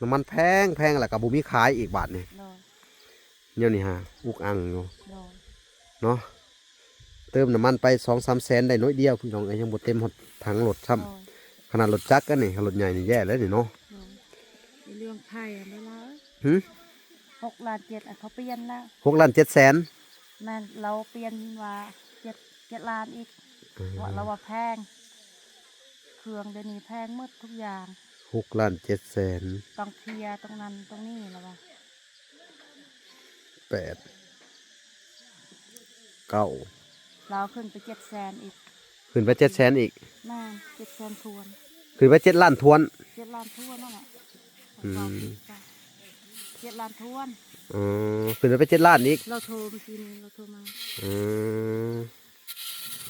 น้ำมันแพงแพงแล้วก็บ่มีขายอีกบาทนี่ โดย เดี๋ยวนี้ฮะอุกอังอยู่ โดย เนาะเติมน้ำมันไป2-3 แสนได้น้อยเดียวพี่น้องเอ้ยยังบ่เต็มหดถังรถซ้ำ โดย ขนาดรถจักรก็นี่รถใหญ่นี่แย่แล้วนี่เนาะ โดยในเรื่องไผ่เวลา หึ 6,700,000เขาเปลี่ยนแล้ว 6,700,000 แม่นเราเปลี่ยนว่า7 ล้านอีกว่าเราว่าแพงเครื่องเดี๋ยวนี้แพงหมดทุกอย่าง 6,700,000 ต้องเคลียร์ตรงนั้นตรงนี้แล้วว่า 8 9 เราขึ้นไป700,000อีก ขึ้นไป700,000อีก แม่700,000ทวน ขึ้นไป7 ล้านทวน 7 ล้านทวนนั่นแหละ อืม 7 ล้านทวน อ๋อขึ้นไป7 ล้านอีก เราโทรเมื่อกี้นี้เราโทรมา อืม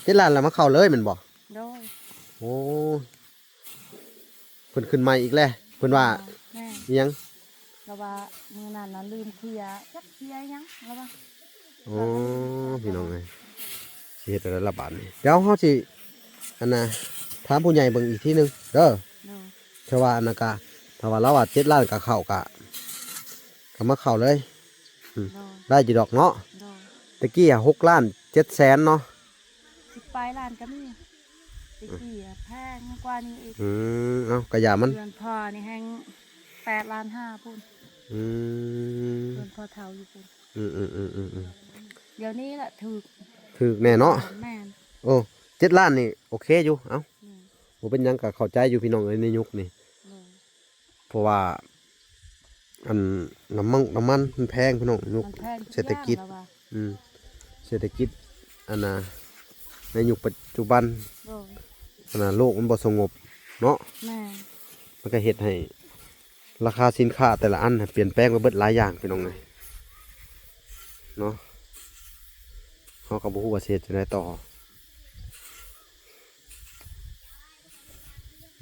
7 ล้านแล้วมาเข้าเลยแม่นบ่ โดย โอ้เพิ่นขึ้นใหม่อีกแล้วเพิ่นว่า แม่ อิหยัง เราว่ามือนั้นน่ะลืมเคลียร์จักเคลียร์ยังแล้วว่า อ๋อพี่น้องเอ้ยสิเฮ็ดอะไรละบาดนี่เดี๋ยวเฮาสิอันน่ะถามผู้ใหญ่เบิ่งอีกทีหนึงเด้อ โดย ถ้าว่าอันนั้นก็ถ้าว่าเราว่า7 ล้านก็เข้ากะก็มาเข้าเลย โดย ได้จีดอกเนาะ โดย ตะกี้6,700,000เนาะ 10 ปลายล้านก็มีตะกี้อะแพงกว่านี้อีก เอากระยามัน เดือนพ่อนี่แฮง8 ล้าน 5พุ่น อืม เดือนพ่อเฒ่าอยู่พุ่น อืม เดี๋ยวนี้แหละถูก ถือแน่เนาะ แม่น โอ้7 ล้านนี่โอเคอยู่เอ้า อืม บ่เป็นหยังก็เข้าใจอยู่พี่น้องเอ้ยในยุคนี้ โดย เพราะว่าอันน้ำมันมันแพงพี่น้องยุค มันแพงทุก เศรษฐกิจ อย่างแล้วว่า เศรษฐกิจอันน่ะในยุคปัจจุบัน โดย อันน่ะโลกมันบ่สงบเนาะ แม่น มันก็เฮ็ดให้ราคาสินค้าแต่ละอันน่ะเปลี่ยนแปลงไปเบิดหลายอย่างพี่น้องเอ้ยเนาะเฮาก็บ่ฮู้ว่าสิเฮ็ดจังไดต่อ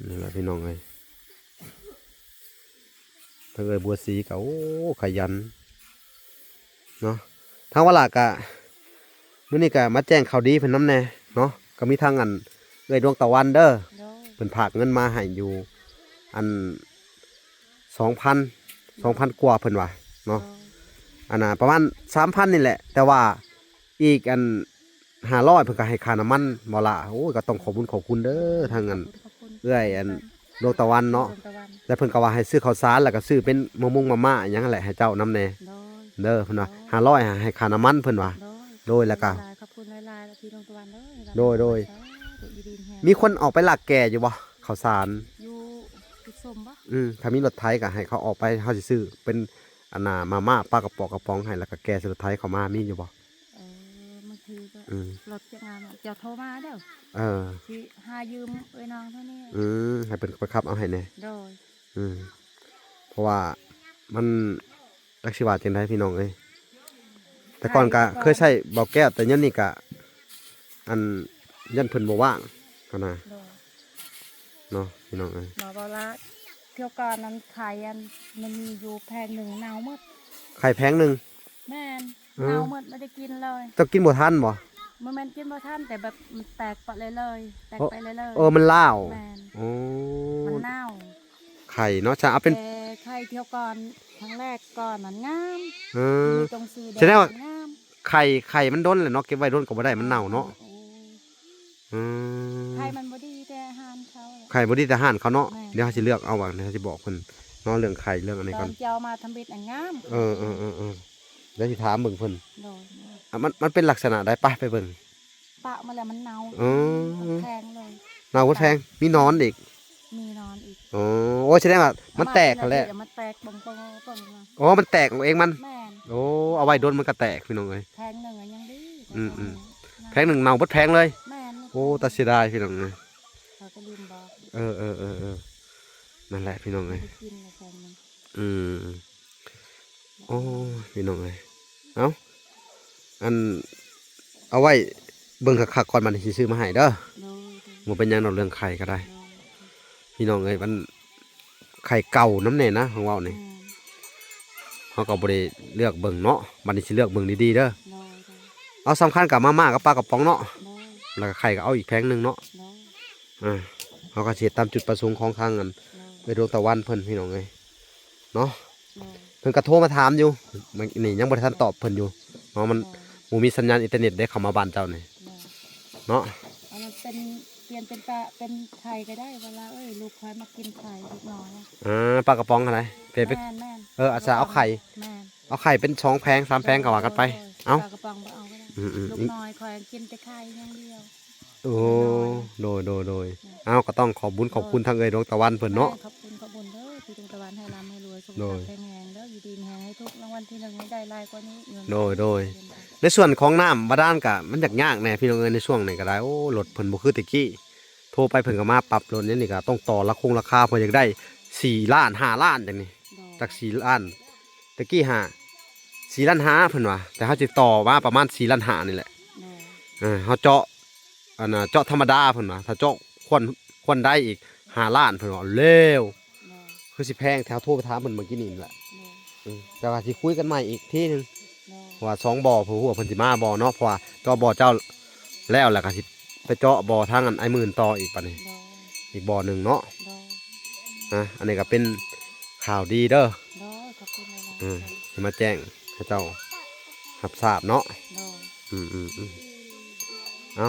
นี่แหละพี่น้องเอ้ยถ้าเอ้ยบัวสีก็โอ้ขยันเนาะทางวลากะมื้อนี้ก็มาแจ้งข่าวดีเพิ่นนำแน่เนาะก็มีทางอันเอ้ยดวงตะวันเด้อ โดย เพิ่นฝากเงินมาให้อยู่อัน2,000 กว่าเพิ่นว่าเนาะ โดย อันน่ะประมาณ 3,000 นี่แหละ แต่ว่าอีกอัน500เพิ่นก็ให้ค่าน้ำมันบ่ละโอ้ยก็ต้องขอบคุณเด้อทางอัน ขอบคุณ เอื้อยอันดวงตะวันเนาะ ดวงตะวัน แล้วเพิ่นก็ว่าให้ซื้อข้าวสารแล้วก็ซื้อเป็นมะม่วงมะม่าอิหยังนั่นแหละให้เจ้านำแน่ โดย เด้อเพิ่นว่า500ให้ค่าน้ำมันเพิ่นว่า โดยแล้วก็ ขอบคุณหลายๆแล้วพี่ดวงตะวันเด้อ โดย สาธุดีๆแฮง มีคนออกไปลักแก่อยู่บ่ข้าวสาร อยู่กุศลบ่ ถ้ามีรถไถก็ให้เขาออกไปเฮาสิซื้อเป็นอันน่ะมาม่าปลากระป๋องให้แล้วก็แก่ใส่รถไถเข้ามามีอยู่บ่ บางทีก็ อืม รถจะงานเจ้าโทรมาเด้อ เออ ที่หายืมเอ้ยน้องเท่านี้ ให้เพิ่นไปขับเอาให้แน่ โดย เพราะว่ามันจักสิว่าจังไดพี่น้องเอ้ยแต่ก่อนก็เคยใช้เบาแก้วแต่ยันนี่ก็อันยันเพิ่นบ่ว่างก็นะ โดย เนาะพี่น้องเอ้ย หมอบอกว่าเที่ยวก่อนนั้นขายอันมันมีอยู่แพงหนึ่งเน่าหมด ไข่แพงหนึง แม่น เออ เน่าหมดไม่ได้กินเลย ต้องกินบ่ทันบ่ มันแม่นกินบ่ทันแต่แบบมันแตกไปเลยแตกไปเลย มันล่าว แม่น โอ้ มันเน่า ไข่เนาะจะเอาเป็น แต่ใครเที่ยวก่อนครั้งแรกก่อนมันงาม เออ มีตรงซื้อแด แสดงว่า งาม ไข่มันด้นแหละเนาะเก็บไว้ด้นก็บ่ได้มันเน่าเนาะ โอ้ อืม ไข่มันบ่ดีแต่อาหารเขาแหละ ไข่บ่ดีแต่ห่านเขาเนาะ แม่ เดี๋ยวเขาสิเลือกเอาว่าเดี๋ยวเขาสิบอกเพิ่นเนาะเรื่องไข่เรื่องอันนี้ ต ก่ อ อน นเจ้ามาทำบิดอันงาม เออเดี๋ยวสิถามเบิ่งเพิ่น โดย อ่ะมันเป็นลักษณะใดไปเบิ่ง ปะมาแล้วมันเน่า อ๋อ แพงเลย เน่าบ่แพงมีหนอนอีก มีนอนอีก อ๋อโอ้แสดงว่ามันแตกกันแหละ เดี๋ยวมันแตกบงมา อ๋อมันแตกของเองมัน แม่น โอ้เอาไว้โดนมันก็แตกพี่น้องเอ้ย แพงหนึ่งอะยังดี อืม แพงหนึ่งเน่าเบิดแพงเลย แม่น โอ้ตัดเสียดายพี่น้องเอ้ย เขาก็ลืมบอก เออนั่นแหละพี่น้อง ไม่ เอ้ย ได้กินเลยแพงหนึง อืมโอ้พี่น้องเอ้ยเอ้าอันเอาไว้เบิ่งคักๆก่อนมันสิซื้อมาให้เด้อ โดย บ่เป็นหยังดอกเรื่องไข่ก็ได้ โดย พี่น้องเอ้ยมันไข่เก่าน้ำแน่นะของเว้านี่เฮาก็บ่ได้เลือกเบิ่งเนาะบัดนี้สิเลือกเบิ่งดีๆเด้อ โดย เอาสำคัญกับมาม่ากับปลากระป๋องเนาะ โดย แล้วก็ไข่ก็เอาอีกแพงหนึงเนาะ โดย เขาก็สิเฮ็ดตามจุดประสงค์ของทางกัน โดย ไปดวงตะวันเพิ่นพี่น้องเอ้ย เนาะ โดย เพิ่นก็โทรมาถามอยู่มันนี่ยังบ่ทันตอบเพิ่นอยู่เนาะมันบ่มีสัญญาณอินเทอร์เน็ตได้เข้ามาบ้านเจ้านี่ โดย เนาะ เอามันเป็นเปลี่ยนเป็นปลาเป็นไข่ก็ได้เวลาลูกคอยมากินไข่ลูกน้อยอะ ปลากระป๋องอะไรเพิ่นไป แม่น อาจจะเอาไข่ แม่น เอาไข่เป็น2แพง3แพงก็ว่ากันไปเอ้า ปลากระป๋องบ่เอาก็ได้ อืม ลูกน้อยคอยกินแต่ไข่อย่างเดียว โอ้โดยเอ้าก็ต้องขอบคุญขอบคุณทางเอ่ยดวงตะวันเพิ่นเนาะ ขอบคุณเด้อที่ดวงตะวันให้ร่ำให้รวยสุข โด ภาย พแข็งแรงเด้ออยู่ดีมีแรงให้ทุกรางวัลที่หนึ่งให้ได้หลายกว่านี้เงิน โดยในส่วนของน้ำบาดาลก็มันยากแน่พี่น้องเอ้ยในช่วงนี้ก็ได้โอ้รถเพิ่นบ่คือแตะกี้โทรไปเพิ่นก็มาปรับรถนี่ก็ต้องต่อราคาเพิ่นอยากได้4ล้าน5ล้านจังนี้จาก4ล้านตะกี้4ล้าน5เพิ่นว่าแต่เฮาสิต่อมาประมาณ4ล้าน5นี่แหละ เฮาเจาะอันน่ะเจาะธรรมดาเพิ่นว่าถ้าเจาะควรได้อีก5ล้านเพิ่นว่าเร็วคือสิแพงแถวโทรไปถามเพิ่นเมื่อกี้นี่แหละแต่ว่าสิคุยกันใหม่อีกทีนึงว่า2บ่อเพิ่นฮู้ว่าเพิ่นสิมาบ่เนาะเพราะว่าเจาะบ่อเจ้าแล้วก็สิไปเจาะบ่อทางอันไอ้หมื่นต่ออีกบัดนี้อีกบ่อหนึงเนาะอันนี้ก็เป็นข่าวดีเด้อสิมาแจ้งให้เจ้ารับทราบเนาะอืมเอา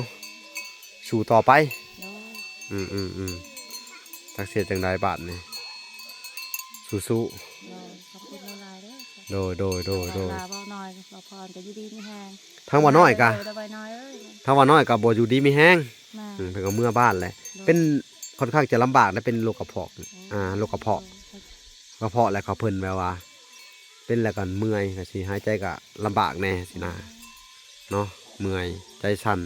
สู่ต่อไปจักเสียจังไดบาทนี่สู้ๆโดย ลาเบาน้อยเราพรก็อยู่ดีมีแฮง ทั้งว่าน้อยกะ ระบายน้อยเอ้ย ทั้งว่าน้อยกะบ่อยู่ดีมีแห้ง มา เพิ่นก็เมื่อบ้านแหละเป็นค่อนข้างจะลำบากและเป็นโรคกระเพาะโรคกระเพาะแล้วเขาเพิ่นแบบว่า เป็นแล้วกันเมื่อยก็สิหายใจก็ลำบากแน่สินะเนาะเมื่อยใจสั่น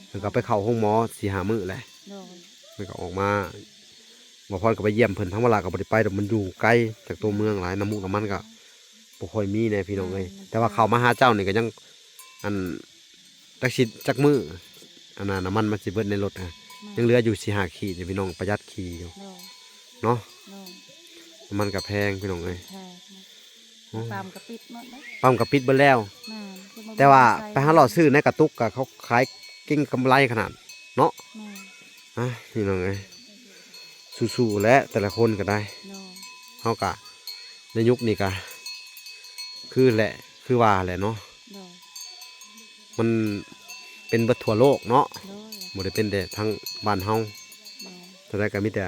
เพิ่นก็ไปเข้าห้องหมอ4-5 มื้อแหละ โดย เพิ่นก็ออกมาหมอพรก็ไปเยี่ยมเพิ่นทั้งเวลาก็บ่ได้ไปดอกมันอยู่ไกลจากตัวเมืองหลายน้ำมูกน้ำมันก็บ่ค่อยมีแน่พี่น้องเอ้ยแต่ว่าเข้ามาหาเจ้านี่ก็ยังอันจักมื้ออันน่ะน้ำมันมันสิเบิดในรถยังเหลืออยู่4-5 ขีดอยู่พี่น้องประหยัดขี่อยู่ โดย เนาะ โดย น้ำมันก็แพงพี่น้องเอ้ย แพงตามกระปิดหมดเลย ปั๊มก็ปิดเบิดแล้ว แต่ว่าไปหาหลอดซื้อในกระตุกก็เขาขายเก่งกำไรขนาดเนาะพี่น้องเอ้ยสู้ๆและแต่ละคนก็ได้เฮาก็ในยุคนี้ก็คือแหละคือว่าแหละเนาะมันเป็นเบิดทั่วโลกเนาะบ่ได้เป็นแต่ทั้งบ้านเฮาแต่ได้ก็มีแต่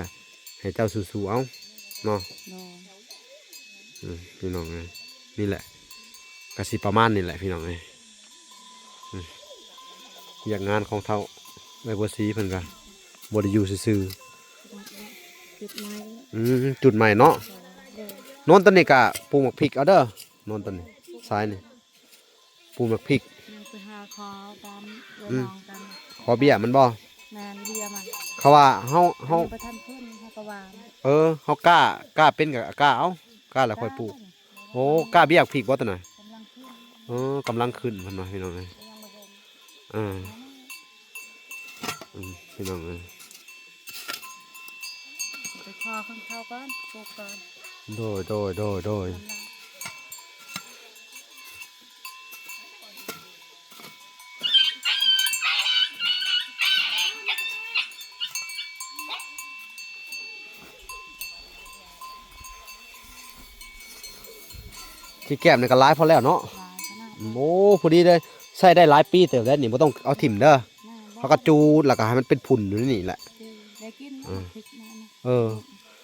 ให้เจ้าสู้ๆเอาเนาะพี่น้องเอ้ยนี่แหละก็สิประมาณนี่แหละพี่น้องเอ้ยอยากงานของเท่าใบบัวสีเพิ่นก็บ่ได้อยู่ซื่อจุดใหม่เนาะโน่นต้นนี้ก็ปลูกหมกพริกเอาเด้อโน่นต้นนี้ซ้ายนี่ปลูกหมกพริก ไปหาคอตามเรือน้องกัน ขอเบี้ยมันบ่ แมนเบียมัน เขาว่าเฮา ไปทันขึ้นเขาก็วาง เฮากล้าเป็นก็กล้าเอากล้าแล้วค่อยปลูกโอ้กล้าเบี้ยพริกบ่ตัวน่ะ กำลังขึ้น กำลังขึ้นเพิ่นว่าพี่น้องเอ้ย ยังไม่เห็น พี่น้องเอ้ย ไปคอข้างเขาก่อนปลูกก่อน โดยที่แก้มนี่ก็หลายพอแล้วเนาะ วางขนาด โอ้พอดีเลยใช้ได้หลายปีเติบแล้วนี่บ่ต้องเอาถิ่มเด้อเขาก็จูดแล้วก็ให้มันเป็นผุ่นอยู่นี่แหละ ได้กินพริกมา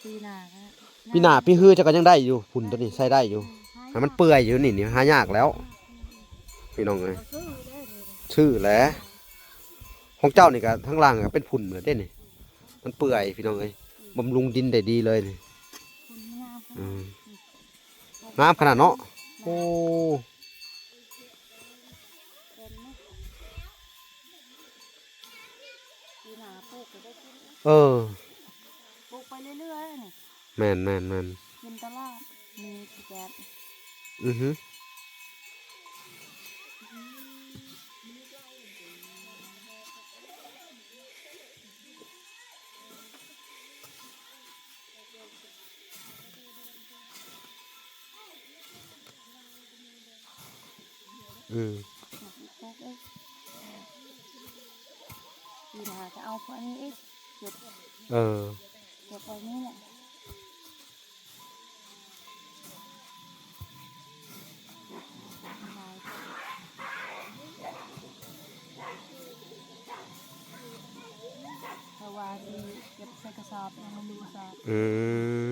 ปีหน้า ปีฮื้อจะก็ยังได้อยู่ผุ่นตัวนี้ใช้ได้อยู่ให้มันเปื่อยอยู่นี่หายากแล้วพี่น้องเอ้ยชื่อแหละของเจ้านี่ก็ทั้งล่างก็เป็นผุ่นเหมือนเด้นี่มันเปื่อยพี่น้องเอ้ยบำรุงดินได้ดีเลยนี่งามขนาดเนาะโอ้ปลูกไปเรื่อยๆนี่ แม่นกินตลาดมีแกะ อือฮึปีหน้าจะเอาพวกนี้อีกเก็บ เออ เก็บไว้นี่แหละ สอบยังไม่มีสอบ อืม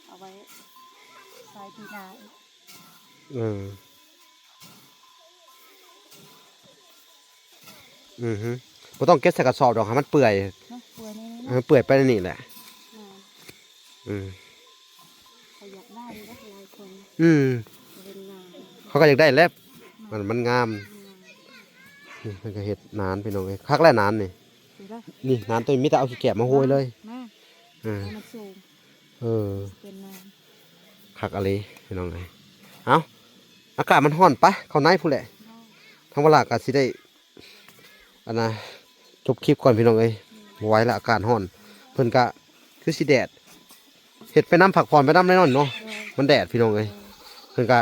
เอาไว้ใส่ปีหน้าอีก ฮึบ่ต้องเก็บใส่กระสอบดอกให้มันเปื่อย เนาะป่วยนี่ ให้ เนาะ มันเปื่อยไปในนี่แหละ อ่า อืม เขาอยากได้ก็หลายคน อืม เป็นงาน เขาก็อยากได้แล้วมันงามนี่มันก็เฮ็ดนานพี่น้องเอ้ยคักแล้วนานนี่ ดูได้ นี่นานตัวนี้มีแต่เอาขี้แกะมาโหยเลย มา อ่า ให้มันสูง เออ เป็นงาน คักอะไรพี่น้องเอ้ยเอ้าอากาศมันร้อนปะเข้าในพู้นแหละ เนาะ ทั้งเวลาก็สิได้อันน่ะจบคลิปก่อนพี่น้องเอ้ยบ่ไหวละอากาศร้อนเพิ่นก็คือสิแดดเฮ็ดไปน้ำผักผ่อนไปน้ำแน่นอนเนาะมันแดดพี่น้องเอ้ยเพิ่นก็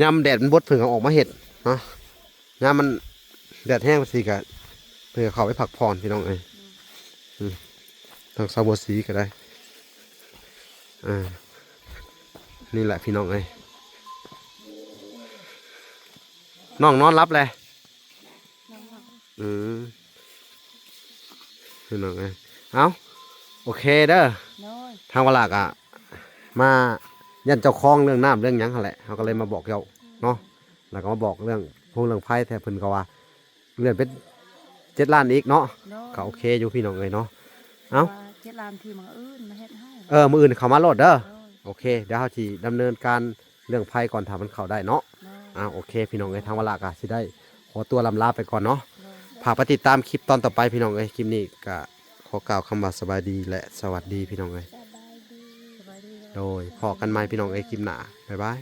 ยามแดดมันบดเพิ่นก็ออกมาเฮ็ดเนาะยามมันแดดแห้งสิก็เพิ่นก็เข้าไปพักผ่อนพี่น้องเอ้ยทางซาบัวสีก็ได้นี่แหละพี่น้องเอ้ยน้องนอนรับเลย พี่น้องเอ้ยเอาโอเคเด้อ เนาะ ทางวลากอ่ะมายันเจ้าคลองเรื่องน้ำเรื่องหยังหั่นแหละเขาก็เลยมาบอกเจ้าเนาะแล้วก็มาบอกเรื่องพวกเรื่องไพ่แต่เพิ่นก็ว่าเลื่อนเป็น7 ล้านอีกเนาะ เนาะ ก็โอเคอยู่พี่น้องเอ้ยเนาะ เอ้า ว่าเจ็ดลานที่มันอื่นมาเฮ็ดให้ มื้ออื่นเขามาโหลดเด้อ เนาะ โอเคเดี๋ยวเขาสิดำเนินการเรื่องไพ่ก่อนถ้ามันเข้าได้เนาะ เนาะ โอเคพี่น้องเอ้ยทางวลากอ่ะสิได้ขอตัวลำลาไปก่อนเนาะ เนาะ ฝากไปติดตามคลิปตอนต่อไปพี่น้องเอ้ยคลิปนี้ก็ขอกล่าวคำว่าสบายดีและสวัสดีพี่น้องเอ้ย สบายดี โดยพอกันไหมพี่น้องเอ้ยคลิปหน้าบ๊ายบาย